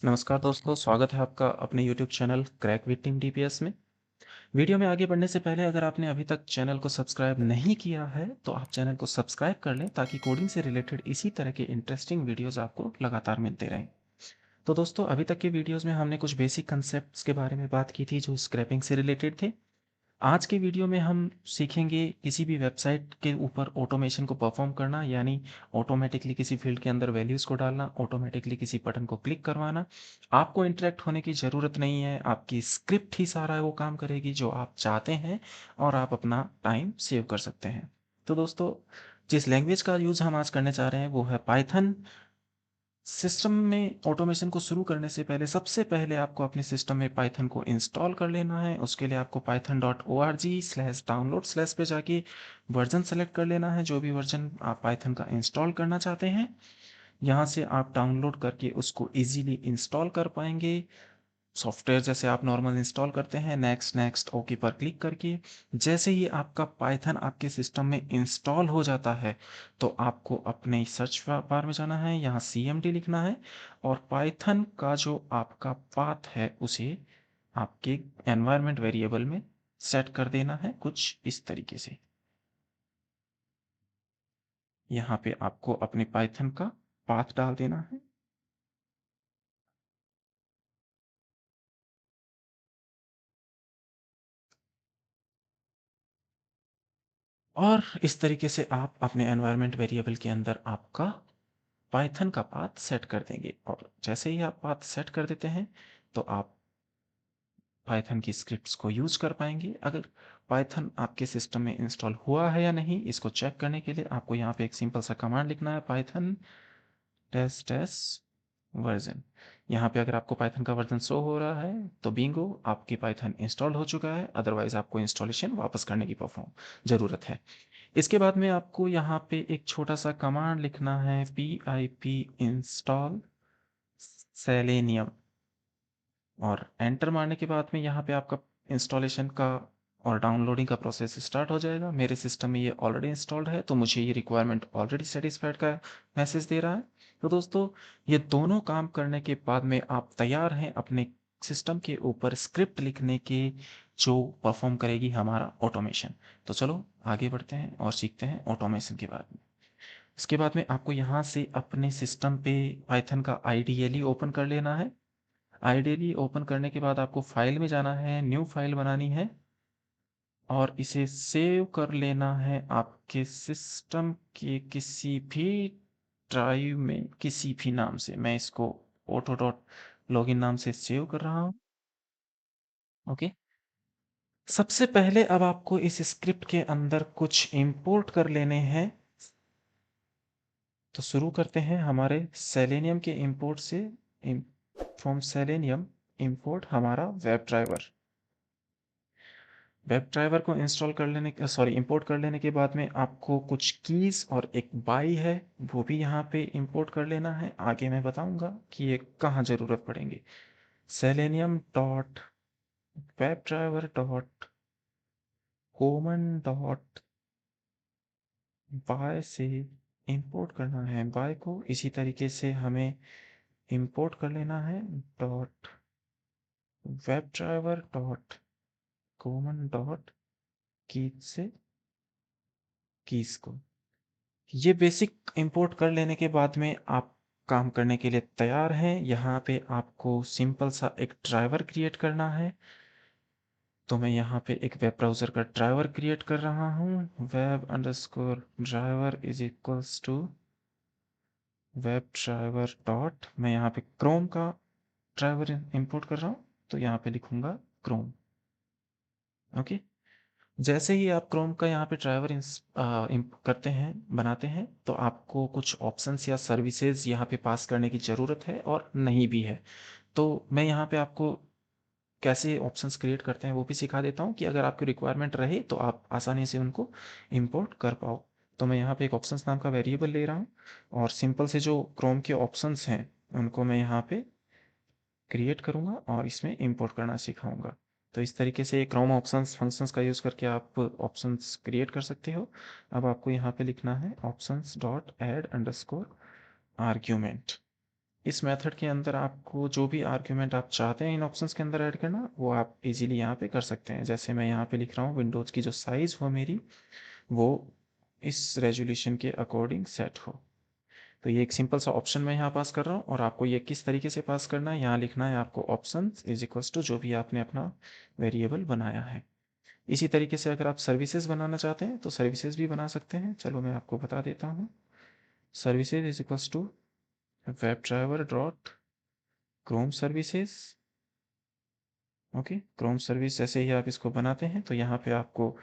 नमस्कार दोस्तों, स्वागत है आपका अपने YouTube channel crack with team DPS में। वीडियो में आगे बढ़ने से पहले अगर आपने अभी तक चैनल को सब्सक्राइब नहीं किया है, तो आप चैनल को सब्सक्राइब कर लें ताकि कोडिंग से रिलेटेड इसी तरह के इंटरेस्टिंग वीडियोज़ आपको लगातार मिलते रहें। तो दोस्तों, अभी तक के वीडियोज़ में हमने कुछ बेसिक कंसेप्ट्स के बारे में बात की थी जो स्क्रैपिंग से रिलेटेड थे। आज के वीडियो में हम सीखेंगे किसी भी वेबसाइट के ऊपर ऑटोमेशन को परफॉर्म करना, यानी ऑटोमेटिकली किसी फील्ड के अंदर वैल्यूज़ को डालना, ऑटोमेटिकली किसी बटन को क्लिक करवाना। आपको इंटरेक्ट होने की ज़रूरत नहीं है, आपकी स्क्रिप्ट ही सारा वो काम करेगी जो आप चाहते हैं और आप अपना टाइम सेव कर सकते हैं। तो दोस्तों, जिस लैंग्वेज का यूज़ हम आज करने जा रहे हैं वो है पाइथन। सिस्टम में ऑटोमेशन को शुरू करने से पहले सबसे पहले आपको अपने सिस्टम में पाइथन को इंस्टॉल कर लेना है। उसके लिए आपको python.org/download/ पे जाके वर्जन सेलेक्ट कर लेना है, जो भी वर्जन आप पाइथन का इंस्टॉल करना चाहते हैं। यहाँ से आप डाउनलोड करके उसको इजीली इंस्टॉल कर पाएंगे। सॉफ्टवेयर जैसे आप नॉर्मल इंस्टॉल करते हैं, नेक्स्ट नेक्स्ट ओके पर क्लिक करके जैसे ही आपका पाइथन आपके सिस्टम में इंस्टॉल हो जाता है, तो आपको अपने सर्च बार में जाना है, यहाँ cmd लिखना है और पाइथन का जो आपका पाथ है उसे आपके एनवायरनमेंट वेरिएबल में सेट कर देना है कुछ इस तरीके से। यहाँ पे आपको अपने पाइथन का पाथ डाल देना है और इस तरीके से आप अपने एनवायरनमेंट वेरिएबल के अंदर आपका पाइथन का पाथ सेट कर देंगे और जैसे ही आप पाथ सेट कर देते हैं, तो आप पाइथन की स्क्रिप्ट्स को यूज कर पाएंगे। अगर पाइथन आपके सिस्टम में इंस्टॉल हुआ है या नहीं, इसको चेक करने के लिए आपको यहाँ पे एक सिंपल सा कमांड लिखना है, पाइथन टेस्ट टेस्ट वर्जन। यहाँ पे अगर आपको पाइथन का वर्जन शो हो रहा है तो बिंगो, आपकी पाइथन इंस्टॉल हो चुका है। अदरवाइज आपको इंस्टॉलेशन वापस करने की परफॉर्म जरूरत है। इसके बाद में आपको यहाँ पे एक छोटा सा कमांड लिखना है, pip इंस्टॉल सेलेनियम, और एंटर मारने के बाद में यहाँ पे आपका इंस्टॉलेशन का और डाउनलोडिंग का प्रोसेस स्टार्ट हो जाएगा। मेरे सिस्टम में ये ऑलरेडी इंस्टॉल्ड है, तो मुझे ये रिक्वायरमेंट ऑलरेडी सेटिस्फाइड का मैसेज दे रहा है। तो दोस्तों, ये दोनों काम करने के बाद में आप तैयार हैं अपने सिस्टम के ऊपर स्क्रिप्ट लिखने के, जो परफॉर्म करेगी हमारा ऑटोमेशन। तो चलो आगे बढ़ते हैं और सीखते हैं ऑटोमेशन के बारे में। इसके बाद में आपको यहाँ से अपने सिस्टम पे पाइथन का आइडियली ओपन कर लेना है। आइडियली ओपन करने के बाद आपको फाइल में जाना है, न्यू फाइल बनानी है और इसे सेव कर लेना है आपके सिस्टम के किसी भी ड्राइव में, किसी भी नाम से। मैं इसको ऑटो डॉट लॉगिन नाम से सेव कर रहा हूँ। ओके। सबसे पहले अब आपको इस स्क्रिप्ट के अंदर कुछ इंपोर्ट कर लेने हैं। तो शुरू करते हैं हमारे सेलेनियम के इंपोर्ट से। फ्रॉम सेलेनियम इंपोर्ट हमारा वेब ड्राइवर। वेब ड्राइवर को इंस्टॉल कर लेने के सॉरी इंपोर्ट कर लेने के बाद में आपको कुछ कीज़ और एक बाई है वो भी यहाँ पे इंपोर्ट कर लेना है। आगे मैं बताऊंगा कि ये कहाँ ज़रूरत पड़ेंगे। Selenium dot web driver dot common dot by से इंपोर्ट करना है बाय को। इसी तरीके से हमें इंपोर्ट कर लेना है dot web driver dot common dot keys से कीज को। ये बेसिक इंपोर्ट कर लेने के बाद में आप काम करने के लिए तैयार हैं। यहाँ पे आपको सिंपल सा एक ड्राइवर क्रिएट करना है। तो मैं यहाँ पे एक वेब ब्राउज़र का ड्राइवर क्रिएट कर रहा हूँ। Web underscore driver is equals to web driver dot, मैं यहाँ पे क्रोम का ड्राइवर इंपोर्ट कर रहा हूँ, तो यहाँ पे लिखूंगा क्रोम। ओके। जैसे ही आप क्रोम का यहाँ पे ड्राइवर करते हैं, बनाते हैं, तो आपको कुछ ऑप्शंस या सर्विसेज यहाँ पे पास करने की ज़रूरत है और नहीं भी है। तो मैं यहाँ पे आपको कैसे ऑप्शंस क्रिएट करते हैं वो भी सिखा देता हूँ कि अगर आपकी रिक्वायरमेंट रहे तो आप आसानी से उनको इंपोर्ट कर पाओ। तो मैं यहाँ पे एक ऑप्शंस नाम का वेरिएबल ले रहा हूँ और सिंपल से जो क्रोम के ऑप्शंस हैं उनको मैं यहाँ पे क्रिएट करूँगा और इसमें इंपोर्ट करना सिखाऊंगा। तो इस तरीके से क्रोम ऑप्शंस फंक्शंस का यूज़ करके आप ऑप्शंस क्रिएट कर सकते हो। अब आपको यहाँ पे लिखना है options dot add underscore argument. इस मेथड के अंदर आपको जो भी आर्ग्यूमेंट आप चाहते हैं इन ऑप्शंस के अंदर ऐड करना, वो आप इजीली यहाँ पे कर सकते हैं। जैसे मैं यहाँ पे लिख रहा हूँ विंडोज़ की जो साइज़ हो मेरी, वो इस रेजोल्यूशन के अकॉर्डिंग सेट हो। तो ये एक सिंपल सा ऑप्शन मैं यहाँ पास कर रहा हूँ, और आपको ये किस तरीके से पास करना है, यहाँ लिखना है आपको ऑप्शन इज इक्वल्स टू जो भी आपने अपना वेरिएबल बनाया है। इसी तरीके से अगर आप सर्विसेज बनाना चाहते हैं तो सर्विसेज भी बना सकते हैं। चलो मैं आपको बता देता हूँ। Services is equals to web driver dot Chrome services. Okay, Chrome service जैसे ही आप इसको बनाते हैं तो यहाँ पे आपको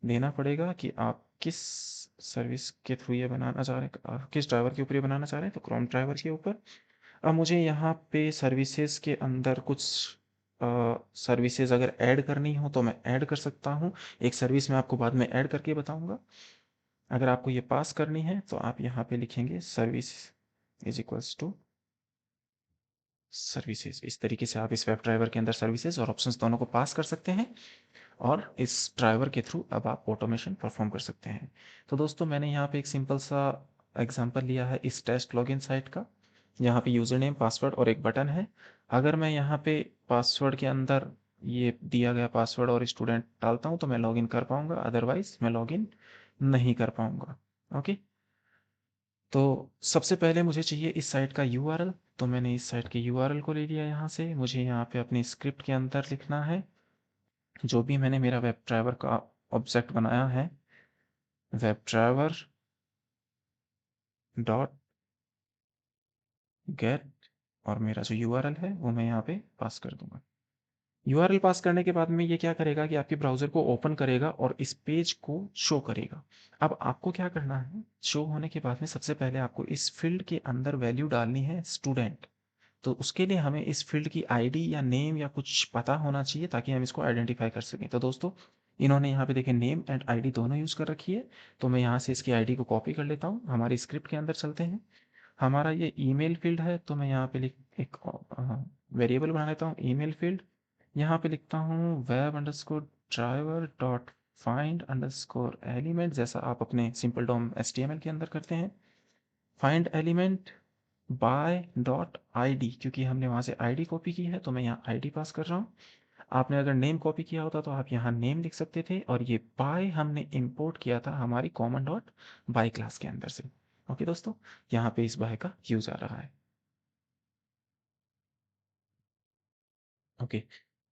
देना पड़ेगा कि आप किस सर्विस के थ्रू ये बनाना चाह रहे हैं, किस ड्राइवर के ऊपर ये बनाना चाह रहे हैं, तो क्रोम ड्राइवर के ऊपर। अब मुझे यहाँ पे सर्विसेज के अंदर कुछ सर्विसेज अगर ऐड करनी हो तो मैं ऐड कर सकता हूँ। एक सर्विस मैं आपको बाद में ऐड करके बताऊंगा। अगर आपको ये पास करनी है तो आप यहाँ पे लिखेंगे service is equals to services. इस तरीके से आप इस वेब ड्राइवर के अंदर सर्विसेज और ऑप्शंस दोनों को पास कर सकते हैं, और इस ड्राइवर के थ्रू अब आप ऑटोमेशन परफॉर्म कर सकते हैं। तो दोस्तों मैंने यहाँ पे एक सिंपल सा एग्जांपल लिया है इस टेस्ट लॉगिन साइट का। यहाँ पे यूज़र नेम, पासवर्ड और एक बटन है। अगर मैं यहाँ पे पासवर्ड के अंदर ये दिया गया पासवर्ड और स्टूडेंट डालता हूँ तो मैं लॉगिन कर पाऊंगा, अदरवाइज मैं लॉगिन नहीं कर पाऊंगा। ओके, तो सबसे पहले मुझे चाहिए इस साइट का यूआरएल। तो मैंने इस साइट के यूआरएल को ले लिया यहाँ से। मुझे यहाँ पे अपनी स्क्रिप्ट के अंदर लिखना है जो भी मैंने मेरा वेब ड्राइवर का ऑब्जेक्ट बनाया है, वेब ड्राइवर डॉट गेट, और मेरा जो यूआरएल है वो मैं यहाँ पे पास कर दूंगा। यूआरएल पास करने के बाद में ये क्या करेगा कि आपके ब्राउज़र को ओपन करेगा और इस पेज को शो करेगा। अब आपको क्या करना है, शो होने के बाद में सबसे पहले आपको इस फील्ड के अंदर वैल्यू डालनी है स्टूडेंट। तो उसके लिए हमें इस फील्ड की आईडी या नेम या कुछ पता होना चाहिए ताकि हम इसको आइडेंटिफाई कर सकें। तो दोस्तों इन्होंने यहाँ पे देखें नेम एंड आईडी दोनों यूज़ कर रखी है। तो मैं यहाँ से इसकी आईडी को कॉपी कर लेता हूँ। हमारी स्क्रिप्ट के अंदर चलते हैं। हमारा ये ईमेल फील्ड है, तो मैं यहाँ पे लिख एक वेरिएबल बना लेता हूँ ईमेल फील्ड। यहाँ पे लिखता हूँ web underscore driver dot find underscore element, जैसा आप अपने सिंपल डॉम HTML के अंदर करते हैं। Find element by dot ID, क्योंकि हमने वहाँ से आईडी कॉपी की है तो मैं यहाँ आईडी पास कर रहा हूँ। आपने अगर नेम कॉपी किया होता तो आप यहाँ नेम लिख सकते थे, और ये बाय हमने इंपोर्ट किया था हमारी कॉमन डॉट बाय क्लास के अंदर से। ओके दोस्तों, यहाँ पे इस बाय का यूज आ रहा है। ओके,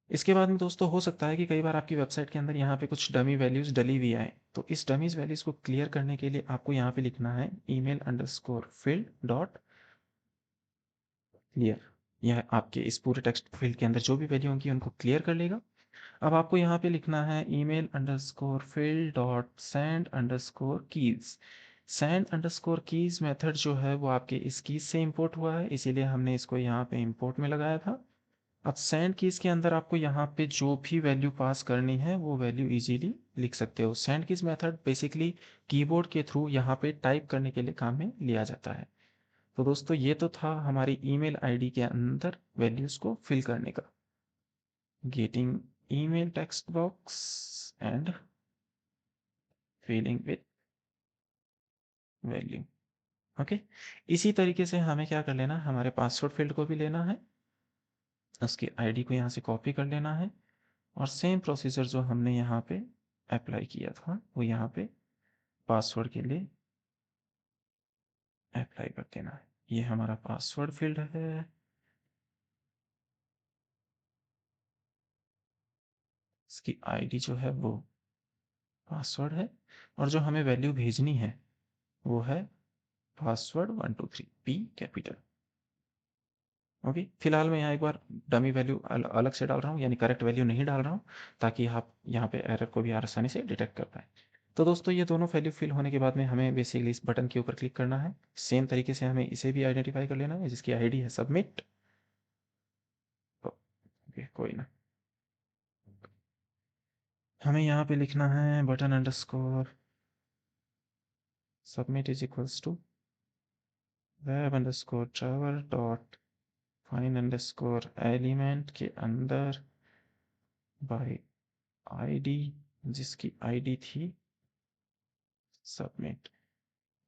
इसके बाद में दोस्तों हो सकता है कि कई बार आपकी वेबसाइट के अंदर यहाँ पे कुछ डमी वैल्यूज डली हुई आए, तो इस डमीज वैल्यूज को क्लियर करने के लिए आपको यहाँ पे लिखना है email underscore field dot clear. यह आपके इस पूरे टेक्स्ट फील्ड के अंदर जो भी वैल्यू होंगी उनको क्लियर कर लेगा। अब आपको यहाँ पे लिखना है email underscore field dot send underscore keys. Send underscore keys method जो है वो आपके इस कीज से इंपोर्ट हुआ है, इसीलिए हमने इसको यहाँ पे इंपोर्ट में लगाया था। अब सेंड कीज के अंदर आपको यहाँ पे जो भी वैल्यू पास करनी है वो वैल्यू इजीली लिख सकते हो। Send keys method basically keyboard के थ्रू यहाँ पे टाइप करने के लिए काम में लिया जाता है। तो दोस्तों ये तो था हमारी ईमेल आईडी के अंदर वैल्यूज को फिल करने का। Getting email text box and filling with value. Okay, इसी तरीके से हमें क्या कर लेना, हमारे पासवर्ड फील्ड को भी लेना है, उसकी आईडी को यहाँ से कॉपी कर लेना है, और सेम प्रोसीजर जो हमने यहाँ पे अप्लाई किया था वो यहाँ पे पासवर्ड के लिए अप्लाई कर देना है। ये हमारा पासवर्ड फील्ड है। इसकी आईडी जो है वो पासवर्ड है, और जो हमें वैल्यू भेजनी है वो है पासवर्ड 123 पी कैपिटल। ओके, फिलहाल मैं यहाँ एक बार डमी वैल्यू अलग से डाल रहा हूँ, यानी करेक्ट वैल्यू नहीं डाल रहा हूँ, ताकि आप यहाँ पे एरर को भी आसानी से डिटेक्ट कर पाए। तो दोस्तों ये दोनों वैल्यू फिल होने के बाद में हमें बेसिकली इस बटन के ऊपर क्लिक करना है। सेम तरीके से हमें इसे भी आइडेंटिफाई कर लेना है जिसकी आईडी है सबमिट। ओके, कोई ना, हमें यहाँ पे लिखना है button underscore submit is equals to web underscore driver dot find underscore element के अंदर बाय आईडी, जिसकी आईडी थी सबमिट,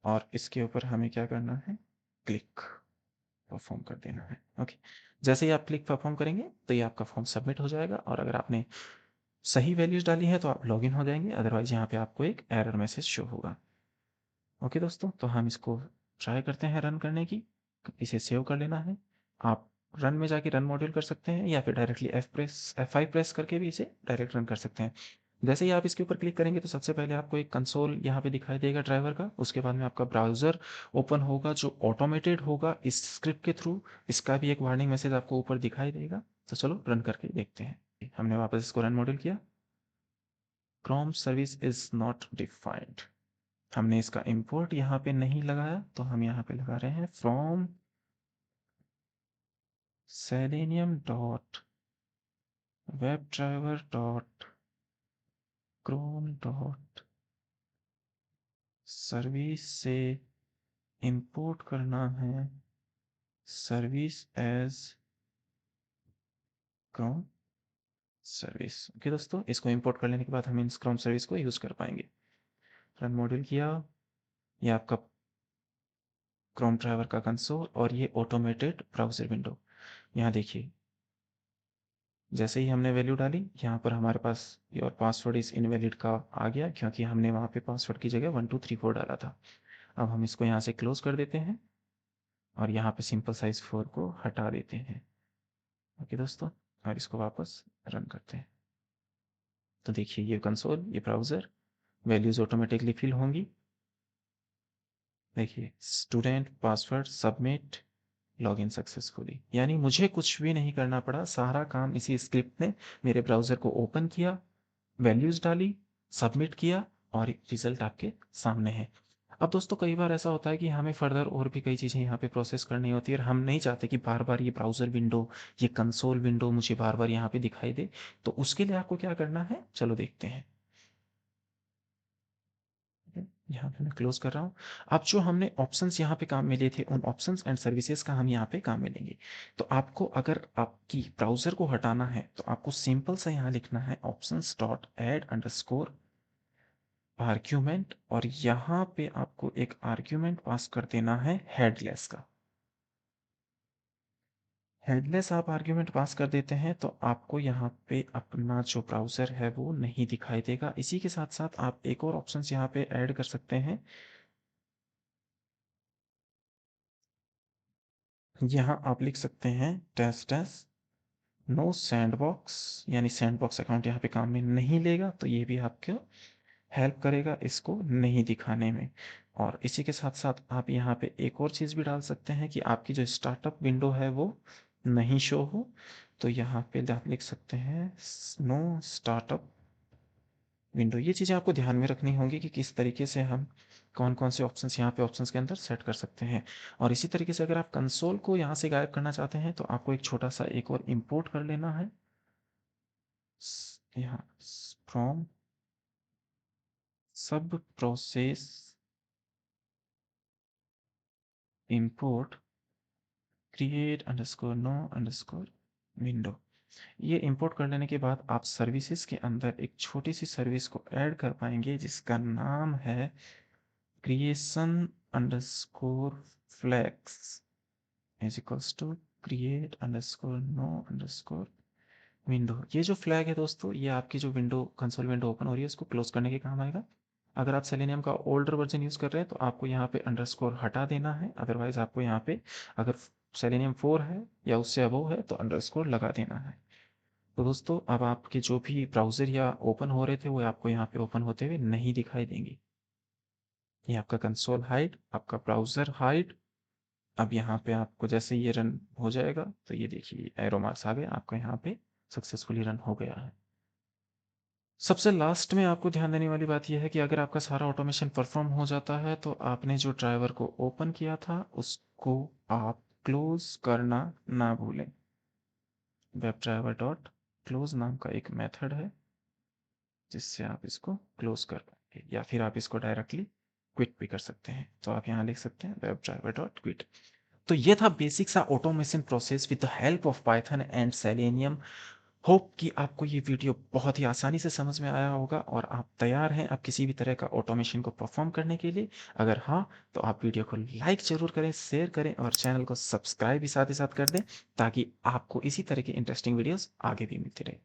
और इसके ऊपर हमें क्या करना है, क्लिक। परफॉर्म कर देना है। ओके, जैसे ही आप क्लिक परफॉर्म करेंगे तो ये आपका फॉर्म सबमिट हो जाएगा, और अगर आपने सही वैल्यूज डाली है तो आप लॉगिन हो जाएंगे, अदरवाइज यहाँ पे आपको एक एरर मैसेज शो होगा। ओके दोस्तों, तो हम इसको ट्राई करते हैं रन करने की। इसे सेव कर लेना है। आप रन में जाके रन मॉड्यूल कर सकते हैं, या फिर डायरेक्टली F5 प्रेस करके भी इसे डायरेक्ट रन कर सकते हैं। जैसे ही आप इसके ऊपर क्लिक करेंगे तो सबसे पहले आपको एक कंसोल यहाँ पे दिखाई देगा ड्राइवर का। उसके बाद में आपका ब्राउज़र ओपन होगा जो ऑटोमेटेड होगा इस स्क्रिप्ट के थ्रू। इसका भी एक वार्निंग मैसेज आपको ऊपर दिखाई देगा। तो चलो रन करके देखते हैं। हमने वापस इसको रन मॉड्यूल किया। Chrome service is not defined. हमने इसका इंपोर्ट यहाँ पे नहीं लगाया, तो हम यहाँ पे लगा रहे हैं from selenium dot web driver dot Chrome dot service से इंपोर्ट करना है service as Chrome service. Okay दोस्तों, इसको इंपोर्ट कर लेने के बाद हम इन क्रोम सर्विस को यूज कर पाएंगे। रन मॉड्यूल किया, ये आपका क्रोम ड्राइवर का कंसोल, और ये ऑटोमेटेड ब्राउजर विंडो। यहाँ देखिए, जैसे ही हमने वैल्यू डाली, यहाँ पर हमारे पास योर पासवर्ड इज इनवैलिड का आ गया, क्योंकि हमने वहाँ पे पासवर्ड की जगह 1234 डाला था। अब हम इसको यहाँ से क्लोज कर देते हैं, और यहाँ पे सिंपल साइज 4 को हटा देते हैं। ओके दोस्तों, और इसको वापस रन करते हैं। तो देखिए, ये कंसोल, ये ब्राउज़र, वैल्यूज ऑटोमेटिकली फिल होंगी। देखिए, student password submit login successfully, यानी मुझे कुछ भी नहीं करना पड़ा। सारा काम इसी स्क्रिप्ट ने मेरे ब्राउज़र को ओपन किया, वैल्यूज डाली, सबमिट किया, और रिजल्ट आपके सामने है। अब दोस्तों, कई बार ऐसा होता है कि हमें फर्दर और भी कई चीज़ें यहाँ पे प्रोसेस करनी होती है, और हम नहीं चाहते कि बार बार ये ब्राउज़र विंडो, ये कंसोल विंडो मुझे बार बार यहाँ पे दिखाई दे। तो उसके लिए आपको क्या करना है, चलो देखते हैं। यहाँ पे मैं क्लोज कर रहा हूँ। अब जो हमने ऑप्शंस यहाँ पे काम में लिए थे, उन ऑप्शंस एंड सर्विसेज का हम यहाँ पे काम में लेंगे। तो आपको अगर आपकी ब्राउज़र को हटाना है तो आपको सिंपल सा यहाँ लिखना है options dot add underscore argument, और यहाँ पे आपको एक आर्ग्यूमेंट पास कर देना है हेडलेस का। हेडलेस आप आर्ग्यूमेंट पास कर देते हैं तो आपको यहाँ पे अपना जो ब्राउज़र है वो नहीं दिखाई देगा। इसी के साथ साथ आप एक और ऑप्शन यहाँ पे ऐड कर सकते हैं। यहाँ आप लिख सकते हैं डैश डैश नो सैंडबॉक्स, यानी सैंडबॉक्स अकाउंट यहाँ पे काम में नहीं लेगा। तो ये भी आपको हेल्प करेगा इसको नहीं दिखाने में। और इसी के साथ साथ आप यहाँ पे एक और चीज़ भी डाल सकते हैं कि आपकी जो स्टार्टअप विंडो है वो नहीं शो हो। तो यहाँ पे आप लिख सकते हैं नो स्टार्टअप विंडो। ये चीज़ें आपको ध्यान में रखनी होंगी कि किस तरीके से हम कौन कौन से ऑप्शंस यहाँ पे ऑप्शंस के अंदर सेट कर सकते हैं। और इसी तरीके से अगर आप कंसोल को यहाँ से गायब करना चाहते हैं तो आपको एक छोटा सा एक और इंपोर्ट कर लेना है। यहाँ from subprocess import create underscore no underscore window. ये इंपोर्ट कर लेने के बाद आप सर्विसेज के अंदर एक छोटी सी सर्विस को ऐड कर पाएंगे जिसका नाम है creation underscore flags is equals to create underscore no underscore window. ये जो फ्लैग है दोस्तों, ये आपकी जो विंडो कंसोल विंडो ओपन हो रही है उसको क्लोज करने के काम आएगा। अगर आप सेलेनियम का ओल्डर वर्जन यूज़ कर रहे हैं तो आपको यहाँ पे अंडरस्कोर हटा देना है, अदरवाइज आपको यहाँ पे अगर सेलेनियम 4 है या उससे अबव है तो अंडरस्कोर लगा देना है। तो दोस्तों, अब आपके जो भी ब्राउज़र या ओपन हो रहे थे वो आपको यहाँ पे ओपन होते हुए नहीं दिखाई देंगे। ये आपका कंसोल हाइड, आपका ब्राउज़र हाइड। अब यहाँ पे आपको जैसे ये रन हो जाएगा तो ये देखिए एरो मार्क्स आ गए, आपका यहाँ पे सक्सेसफुली रन हो गया है। सबसे लास्ट में आपको ध्यान देने वाली बात यह है कि अगर आपका सारा ऑटोमेशन परफॉर्म हो जाता है तो आपने जो ड्राइवर को ओपन किया था उसको आप क्लोज करना ना भूलें। वेब ड्राइवर डॉट क्लोज नाम का एक मेथड है जिससे आप इसको क्लोज कर पाएंगे, या फिर आप इसको डायरेक्टली क्विट भी कर सकते हैं। तो आप यहाँ लिख सकते हैं वेब ड्राइवर डॉट क्विट। तो ये था बेसिक सा automation process with the help of Python and selenium hope कि आपको ये वीडियो बहुत ही आसानी से समझ में आया होगा और आप तैयार हैं अब किसी भी तरह का ऑटोमेशन को परफॉर्म करने के लिए। अगर हाँ, तो आप वीडियो को लाइक ज़रूर करें, शेयर करें और चैनल को सब्सक्राइब भी साथ ही साथ कर दें, ताकि आपको इसी तरह की इंटरेस्टिंग वीडियोज़ आगे भी मिलती रहें।